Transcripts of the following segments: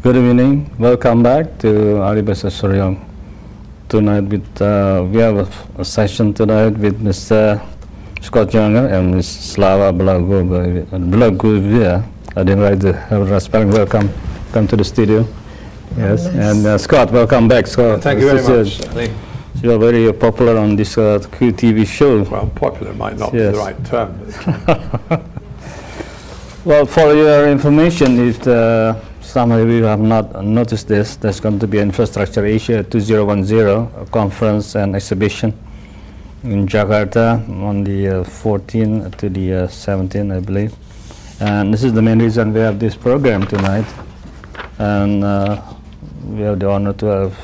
Good evening. Welcome back to Aribasa Suryong. Tonight, we have a session tonight with Mr. Scott Younger and Ms. Slava Blagovia. I didn't write the spelling. Welcome to the studio. Yes, nice. And Scott, welcome back. Scott, thank you very much. You are very popular on this QTV show. Well, popular might not be the right term. Well, for your information, if some of you have not noticed this, there's going to be Infrastructure Asia 2010 conference and exhibition in Jakarta on the 14th to the 17th, I believe. And this is the main reason we have this program tonight. And we have the honor to have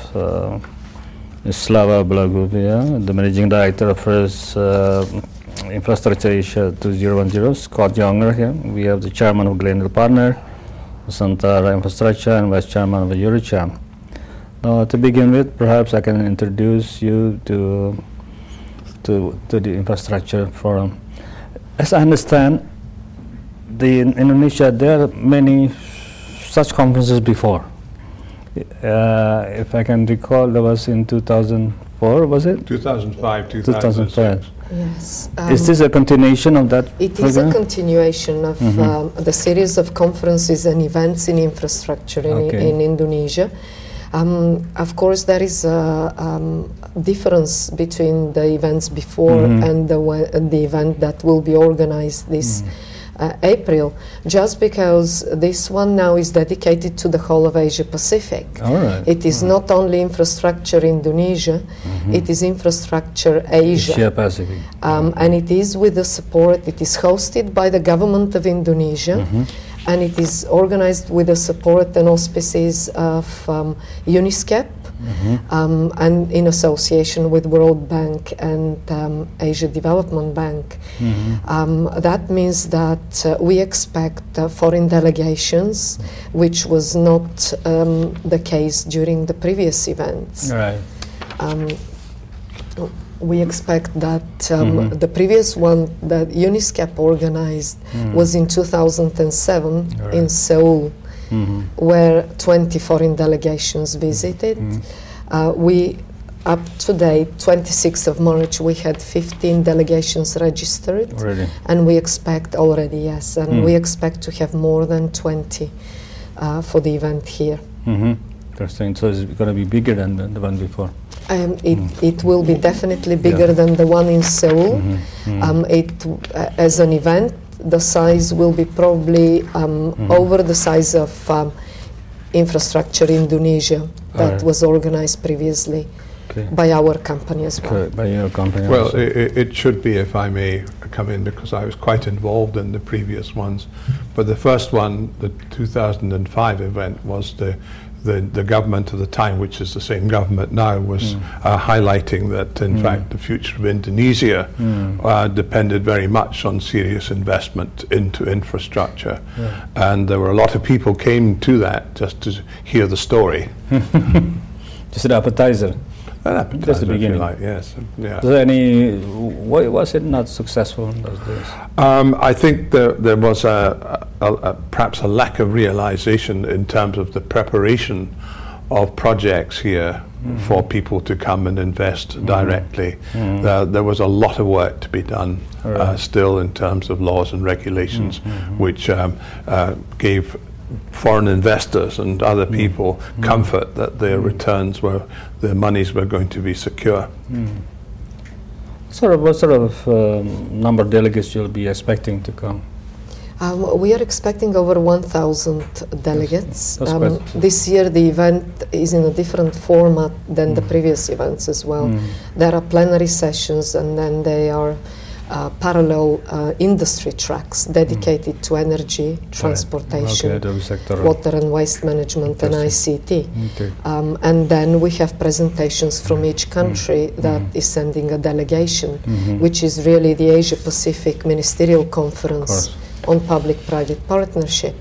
Ms. Slava Blagovia, the Managing Director of first Infrastructure Asia 2010, Scott Younger here. We have the Chairman of Glendale Partner, Nusantara Infrastructure, and Vice Chairman of Eurocham. Now, to begin with, perhaps I can introduce you to the Infrastructure Forum. As I understand, in Indonesia, there are many such conferences before. If I can recall, that was in 2004, was it? 2005, 2005. Yes. Is this a continuation of that It program? is a continuation of the series of conferences and events in infrastructure in Indonesia. Of course, there is a difference between the events before and the event that will be organized this April, just because this one now is dedicated to the whole of Asia Pacific. All right. It is not only infrastructure Indonesia, it is infrastructure Asia Pacific. And it is with the support, it is hosted by the government of Indonesia, and it is organized with the support and auspices of UNISCEP, and in association with World Bank and Asia Development Bank. That means that we expect foreign delegations, which was not the case during the previous events. Right. We expect that the previous one that UNISCEP organized was in 2007 in Seoul, where 20 foreign delegations visited. We, up to date, 26th of March, we had 15 delegations registered. Already. And we expect already, yes, and we expect to have more than 20 for the event here. Interesting. So it's going to be bigger than the one before. It will be definitely bigger than the one in Seoul. As an event, the size will be probably over the size of Infrastructure Indonesia that was organized previously by our company as well. By your company. Well, it should be, if I may come in, because I was quite involved in the previous ones. But the first one, the 2005 event, was the government of the time, which is the same government now, was highlighting that, in fact, the future of Indonesia depended very much on serious investment into infrastructure. And there were a lot of people came to that just to hear the story. Just an appetizer. An appetizer, just the beginning. if you like, yes. Yeah. Why was it not successful in those days? I think there was perhaps a lack of realization in terms of the preparation of projects here for people to come and invest directly. There was a lot of work to be done still in terms of laws and regulations, which gave foreign investors and other people comfort that their returns their monies were going to be secure. What sort of number of delegates you'll be expecting to come? We are expecting over 1,000 delegates. That's this year the event is in a different format than the previous events as well. There are plenary sessions, and then they are parallel industry tracks dedicated to energy, transportation, water and waste management, and ICT. And then we have presentations from each country that is sending a delegation, which is really the Asia Pacific Ministerial Conference on Public-Private Partnership.